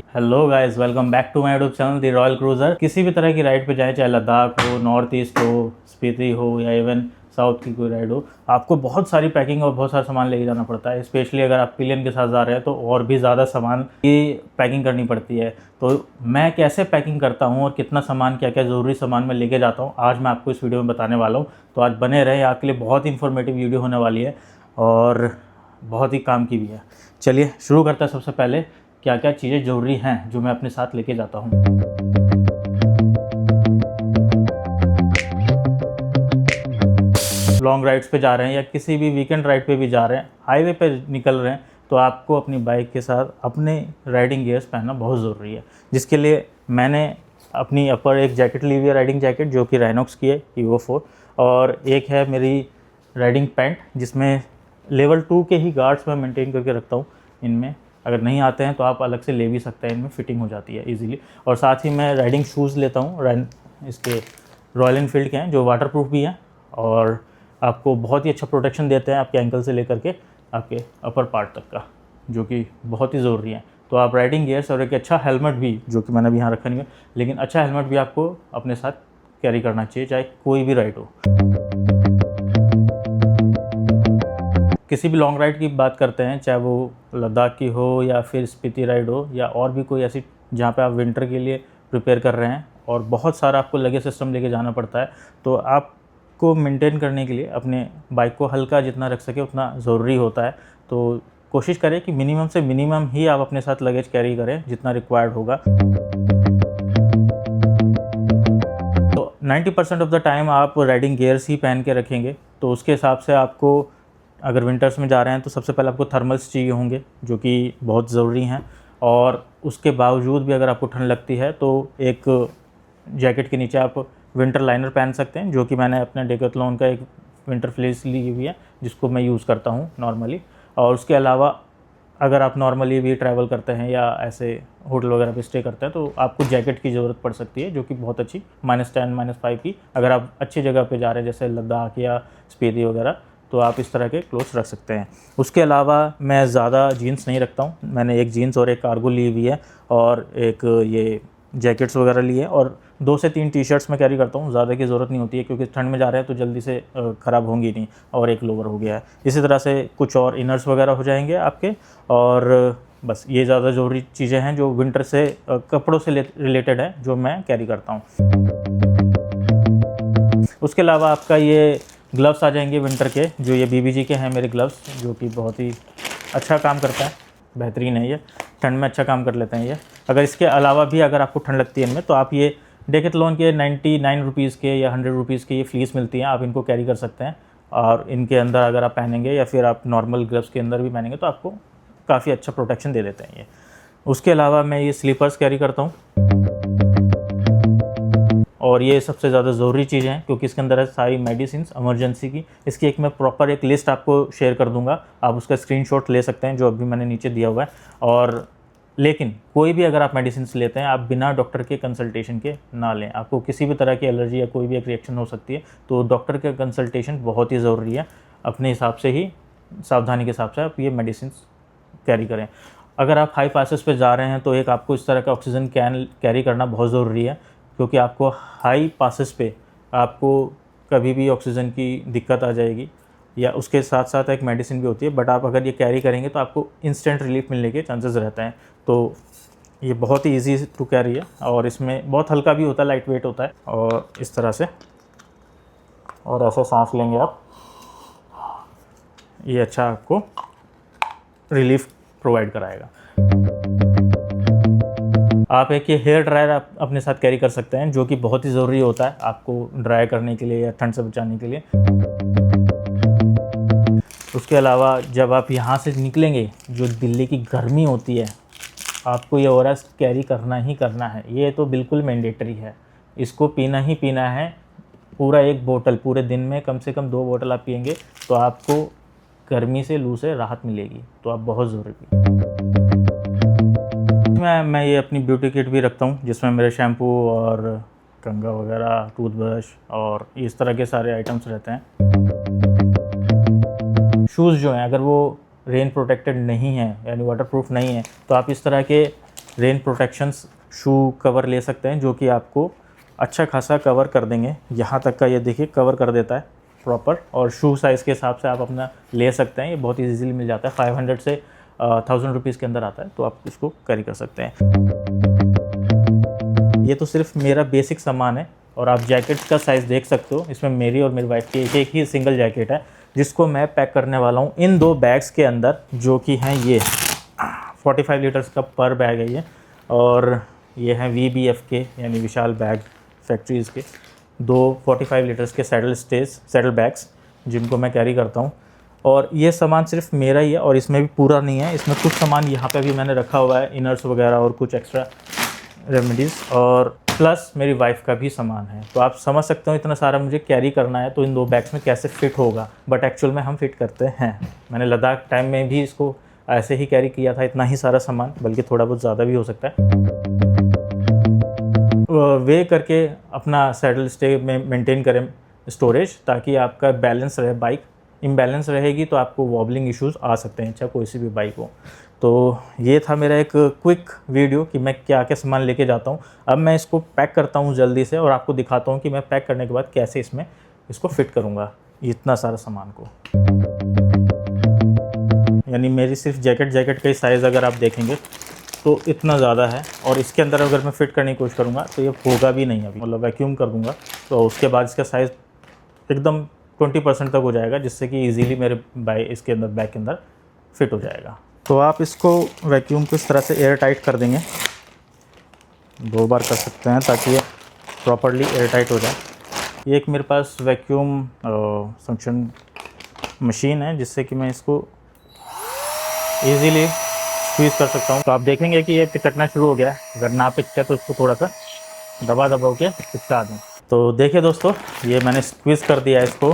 Hello guys, welcome back to my YouTube channel the Royal Cruiser. किसी भी तरह की राइड पे जाए, चाहे लद्दाख हो, नॉर्थ ईस्ट हो, स्पीति हो या इवन साउथ की कोई राइड हो, आपको बहुत सारी पैकिंग और बहुत सारा सामान लेके जाना पड़ता है। स्पेशली अगर आप पिलियन के साथ जा रहे हैं तो और भी ज़्यादा सामान की पैकिंग करनी पड़ती है। तो मैं कैसे पैकिंग करता हूँ और कितना सामान, क्या क्या ज़रूरी सामान मैं लेके जाता हूँ, आज मैं आपको इस वीडियो में बताने वाला हूँ। तो आज बने रहे, आपके लिए बहुत इन्फॉर्मेटिव वीडियो होने वाली है और बहुत ही काम की भी है। चलिए शुरू करते हैं। सबसे पहले क्या क्या चीज़ें ज़रूरी हैं जो मैं अपने साथ लेके जाता हूँ। लॉन्ग राइड्स पे जा रहे हैं या किसी भी वीकेंड राइड पे भी जा रहे हैं, हाईवे पे निकल रहे हैं, तो आपको अपनी बाइक के साथ अपने राइडिंग गियर्स पहनना बहुत ज़रूरी है। जिसके लिए मैंने अपनी अपर एक जैकेट ली हुई है, राइडिंग जैकेट, जो कि राइनॉक्स की है EVO4, और एक है मेरी राइडिंग पैंट जिसमें लेवल 2 के ही गार्ड्स मैं मेंटेन करके रखता हूँ। इनमें अगर नहीं आते हैं तो आप अलग से ले भी सकते हैं, इनमें फिटिंग हो जाती है इजीली। और साथ ही मैं राइडिंग शूज़ लेता हूँ, इसके रॉयल एनफील्ड के हैं, जो वाटर प्रूफ भी हैं और आपको बहुत ही अच्छा प्रोटेक्शन देते हैं, आपके एंकल से लेकर के आपके अपर पार्ट तक का, जो कि बहुत ही ज़रूरी है। तो आप राइडिंग गियर्स और एक अच्छा हेलमेट भी, जो कि मैंने अभी यहाँ रखा नहीं है, लेकिन अच्छा हेलमेट भी आपको अपने साथ कैरी करना चाहिए, चाहे कोई भी राइड हो। किसी भी लॉन्ग राइड की बात करते हैं, चाहे वो लद्दाख की हो या फिर स्पीति राइड हो या और भी कोई ऐसी जहाँ पे आप विंटर के लिए प्रिपेयर कर रहे हैं और बहुत सारा आपको लगेज सिस्टम लेके जाना पड़ता है, तो आपको मेंटेन करने के लिए अपने बाइक को हल्का जितना रख सके उतना ज़रूरी होता है। तो कोशिश करें कि मिनिमम से मिनिमम ही आप अपने साथ लगेज कैरी करें जितना रिक्वायर्ड होगा। तो 90% ऑफ द टाइम आप राइडिंग गियर्स ही पहन के रखेंगे, तो उसके हिसाब से आपको, अगर विंटर्स में जा रहे हैं तो सबसे पहले आपको थर्मल्स चाहिए होंगे, जो कि बहुत ज़रूरी हैं। और उसके बावजूद भी अगर आपको ठंड लगती है तो एक जैकेट के नीचे आप विंटर लाइनर पहन सकते हैं, जो कि मैंने अपने डेकाथलॉन का एक विंटर फ्लेस ली हुई है, जिसको मैं यूज़ करता हूँ नॉर्मली। और उसके अलावा अगर आप नॉर्मली भी ट्रैवल करते हैं या ऐसे होटल वगैरह पे स्टे करते हैं तो आपको जैकेट की ज़रूरत पड़ सकती है, जो कि बहुत अच्छी -10 -5 की, अगर आप अच्छी जगह पे जा रहे हैं जैसे लद्दाख या स्पीति वगैरह, तो आप इस तरह के क्लोथ्स रख सकते हैं। उसके अलावा मैं ज़्यादा जीन्स नहीं रखता हूँ, मैंने एक जीन्स और एक कार्गो ली हुई है और एक ये जैकेट्स वगैरह लिए, और 2 से 3 टी-शर्ट्स मैं कैरी करता हूँ। ज़्यादा की ज़रूरत नहीं होती है क्योंकि ठंड में जा रहे हैं तो जल्दी से ख़राब होंगी नहीं, और एक लोवर हो गया है। इसी तरह से कुछ और इनर्स वगैरह हो जाएंगे आपके, और बस ये ज़्यादा ज़रूरी चीज़ें हैं जो विंटर से कपड़ों से रिलेटेड है, जो मैं कैरी करता हूँ। उसके अलावा आपका ये ग्लव्स आ जाएंगे विंटर के, जो ये BBG के हैं मेरे ग्लव्स, जो कि बहुत ही अच्छा काम करता है, बेहतरीन है, ये ठंड में अच्छा काम कर लेते हैं ये। अगर इसके अलावा भी अगर आपको ठंड लगती है इनमें, तो आप ये डेकाथलॉन के 99 रुपीज़ के या 100 रुपीज़ के ये फ्लीस मिलती हैं, आप इनको कैरी कर सकते हैं। और इनके अंदर अगर आप पहनेंगे या फिर आप नॉर्मल ग्लव्स के अंदर भी पहनेंगे तो आपको काफ़ी अच्छा प्रोटेक्शन दे देते हैं ये। उसके अलावा मैं ये स्लीपर्स कैरी करता हूँ, और ये सबसे ज़्यादा ज़रूरी चीज़ है क्योंकि इसके अंदर है सारी मेडिसिन्स इमरजेंसी की। इसकी एक मैं प्रॉपर एक लिस्ट आपको शेयर कर दूंगा, आप उसका स्क्रीनशॉट ले सकते हैं, जो अभी मैंने नीचे दिया हुआ है। और लेकिन कोई भी अगर आप मेडिसिन्स लेते हैं, आप बिना डॉक्टर के कंसल्टेशन के ना लें। आपको किसी भी तरह की एलर्जी या कोई भी एक रिएक्शन हो सकती है, तो डॉक्टर का कंसल्टेशन बहुत ही ज़रूरी है। अपने हिसाब से ही, सावधानी के हिसाब से आप ये मेडिसिन्स कैरी करें। अगर आप हाई पासेस पे जा रहे हैं तो एक आपको इस तरह का ऑक्सीजन कैन कैरी करना बहुत ज़रूरी है, क्योंकि आपको हाई पासेस पे आपको कभी भी ऑक्सीजन की दिक्कत आ जाएगी, या उसके साथ साथ एक मेडिसिन भी होती है, बट आप अगर ये कैरी करेंगे तो आपको इंस्टेंट रिलीफ मिलने के चांसेस रहते हैं। तो ये बहुत ही इजी टू कैरी है, और इसमें बहुत हल्का भी होता है, लाइट वेट होता है। और इस तरह से, और ऐसे सांस लेंगे आप, ये अच्छा आपको रिलीफ प्रोवाइड कराएगा। आप एक ये हेयर ड्रायर आप अपने साथ कैरी कर सकते हैं, जो कि बहुत ही ज़रूरी होता है आपको ड्राई करने के लिए या ठंड से बचाने के लिए। उसके अलावा जब आप यहाँ से निकलेंगे, जो दिल्ली की गर्मी होती है, आपको ये ओआरएस कैरी करना ही करना है। ये तो बिल्कुल मैंडेटरी है, इसको पीना ही पीना है। पूरा एक बोतल, पूरे दिन में कम से कम 2 बोतल आप पिएंगे तो आपको गर्मी से, लू से राहत मिलेगी। तो आप बहुत ज़रूरी। मैं ये अपनी ब्यूटी किट भी रखता हूँ, जिसमें मेरे शैम्पू और कंघा वगैरह, टूथब्रश और इस तरह के सारे आइटम्स रहते हैं। शूज़ जो हैं, अगर वो रेन प्रोटेक्टेड नहीं है, यानी वाटरप्रूफ नहीं है, तो आप इस तरह के रेन प्रोटेक्शंस शू कवर ले सकते हैं, जो कि आपको अच्छा खासा कवर कर देंगे। यहाँ तक का ये देखिए कवर कर देता है प्रॉपर, और शू साइज़ के हिसाब से आप अपना ले सकते हैं। ये बहुत ईजीली मिल जाता है, 500 से 1000 रुपीज़ के अंदर आता है, तो आप इसको कैरी कर सकते हैं। ये तो सिर्फ मेरा बेसिक सामान है, और आप जैकेट्स का साइज़ देख सकते हो। इसमें मेरी और मेरी वाइफ की एक ही सिंगल जैकेट है, जिसको मैं पैक करने वाला हूँ इन 2 बैग्स के अंदर, जो कि हैं ये 45 लीटर्स का पर बैग है ये, और ये हैं VBF के यानी विशाल बैग फैक्ट्रीज़ के 2 45 लीटर्स के सैडल बैग्स, जिनको मैं कैरी करता हूँ। और ये सामान सिर्फ मेरा ही है, और इसमें भी पूरा नहीं है, इसमें कुछ सामान यहाँ पे भी मैंने रखा हुआ है, इनर्स वगैरह और कुछ एक्स्ट्रा रेमेडीज़, और प्लस मेरी वाइफ का भी सामान है। तो आप समझ सकते हो इतना सारा मुझे कैरी करना है तो इन 2 बैग्स में कैसे फ़िट होगा, बट एक्चुअल में हम फिट करते हैं। मैंने लद्दाख टाइम में भी इसको ऐसे ही कैरी किया था, इतना ही सारा सामान, बल्कि थोड़ा बहुत ज़्यादा भी हो सकता है। वे करके अपना सैडल स्टे में मेंटेन करें स्टोरेज, ताकि आपका बैलेंस रहे। बाइक इम्बैलेंस रहेगी तो आपको वॉबलिंग इश्यूज़ आ सकते हैं, चाहे कोई सी भी बाइक हो। तो ये था मेरा एक क्विक वीडियो कि मैं क्या क्या सामान लेके जाता हूँ। अब मैं इसको पैक करता हूँ जल्दी से, और आपको दिखाता हूँ कि मैं पैक करने के बाद कैसे इसको फिट करूँगा इतना सारा सामान को। यानी मेरी सिर्फ जैकेट का ही साइज़ अगर आप देखेंगे तो इतना ज़्यादा है, और इसके अंदर अगर मैं फ़िट करने की कोशिश करूँगा तो ये होगा भी नहीं अभी, मतलब वैक्यूम कर दूँगा तो उसके बाद इसका साइज़ एकदम 20% तक हो जाएगा, जिससे कि इजीली मेरे इसके अंदर बैग के अंदर फिट हो जाएगा। तो आप इसको वैक्यूम को इस तरह से एयर टाइट कर देंगे, 2 बार कर सकते हैं ताकि ये प्रॉपरली एयर टाइट हो जाए। ये एक मेरे पास वैक्यूम सक्शन मशीन है, जिससे कि मैं इसको ईज़िली स्क्वीज़ कर सकता हूँ। तो आप देखेंगे कि ये पिचकना शुरू हो गया है। अगर ना पिचके तो इसको थोड़ा सा दबा के पिचका दूँ। तो देखिए दोस्तों, ये मैंने स्क्वीज़ कर दिया है इसको,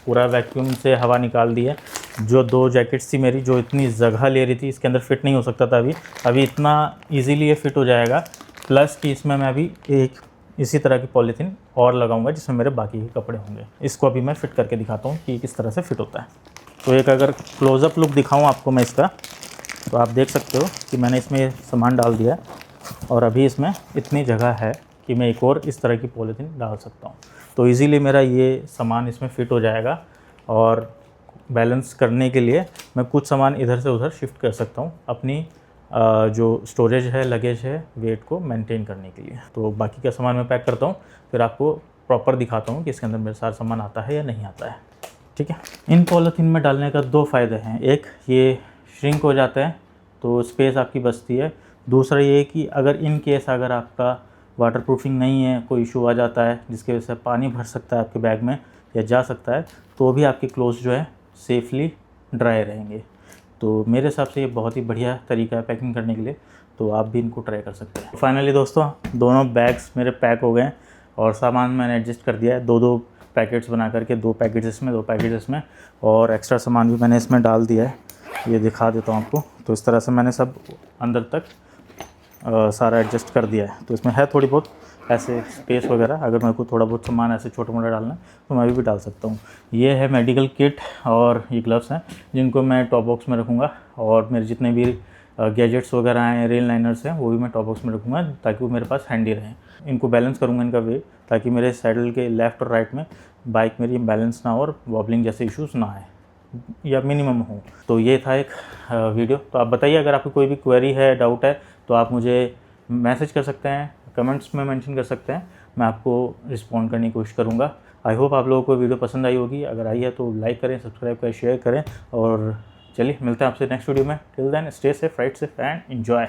पूरा वैक्यूम से हवा निकाल दी है। जो 2 जैकेट्स थी मेरी, जो इतनी जगह ले रही थी, इसके अंदर फिट नहीं हो सकता था अभी इतना इजीली ये फिट हो जाएगा। प्लस कि इसमें मैं अभी एक इसी तरह की पॉलीथीन और लगाऊंगा, जिसमें मेरे बाकी के कपड़े होंगे। इसको अभी मैं फ़िट करके दिखाता हूँ कि किस तरह से फ़िट होता है। तो एक अगर क्लोज़अप लुक दिखाऊँ आपको मैं इसका, तो आप देख सकते हो कि मैंने इसमें सामान डाल दिया है, और अभी इसमें इतनी जगह है कि मैं एक और इस तरह की पॉलीथीन डाल सकता हूँ। तो इजीली मेरा ये सामान इसमें फ़िट हो जाएगा, और बैलेंस करने के लिए मैं कुछ सामान इधर से उधर शिफ्ट कर सकता हूँ, अपनी जो स्टोरेज है, लगेज है, वेट को मेंटेन करने के लिए। तो बाकी का सामान मैं पैक करता हूँ, फिर आपको प्रॉपर दिखाता हूँ कि इसके अंदर मेरा सारा सामान आता है या नहीं आता है। ठीक है। इन पॉलीथीन में डालने का 2 फ़ायदे हैं। एक, ये श्रिंक हो जाता है तो स्पेस आपकी बचती है। दूसरा ये कि अगर इन केस अगर आपका वाटर प्रूफिंग नहीं है, कोई इशू आ जाता है जिसकी वजह से पानी भर सकता है आपके बैग में या जा सकता है, तो भी आपके क्लोथ्स जो है सेफली ड्राई रहेंगे। तो मेरे हिसाब से ये बहुत ही बढ़िया तरीका है पैकिंग करने के लिए, तो आप भी इनको ट्राई कर सकते हैं। फाइनली दोस्तों, दोनों बैग्स मेरे पैक हो गए, और सामान मैंने एडजस्ट कर दिया है। 2-2 पैकेट्स बना करके, 2 पैकेट्स इसमें, 2 पैकेट्स इसमें, और एक्स्ट्रा सामान भी मैंने इसमें डाल दिया है। ये दिखा देता हूँ आपको। तो इस तरह से मैंने सब अंदर तक सारा एडजस्ट कर दिया है। तो इसमें है थोड़ी बहुत ऐसे स्पेस वगैरह, अगर मेरे को थोड़ा बहुत सामान ऐसे छोटा मोटा डालना है तो मैं भी डाल सकता हूँ। ये है मेडिकल किट, और ये ग्लव्स हैं जिनको मैं टॉप बॉक्स में रखूँगा, और मेरे जितने भी गैजेट्स वगैरह हैं, रेल लाइनर्स हैं, वो भी मैं टॉप बॉक्स में रखूँगा, ताकि वो मेरे पास हैंडी रहें। इनको बैलेंस करूँगा इनका वेट, ताकि मेरे सैडल के लेफ़्ट और राइट में बाइक मेरी बैलेंस ना हो और वॉबलिंग जैसे इश्यूज़ ना आए या मिनिमम हो। तो ये था एक वीडियो। तो आप बताइए, अगर आपकी कोई भी क्वेरी है, डाउट है, तो आप मुझे मैसेज कर सकते हैं, कमेंट्स में मेंशन कर सकते हैं, मैं आपको रिस्पॉन्ड करने की कोशिश करूँगा। आई होप आप लोगों को वीडियो पसंद आई होगी। अगर आई है तो लाइक करें, सब्सक्राइब करें, शेयर करें, और चलिए मिलते हैं आपसे नेक्स्ट वीडियो में। Till then, stay safe, ride safe and enjoy.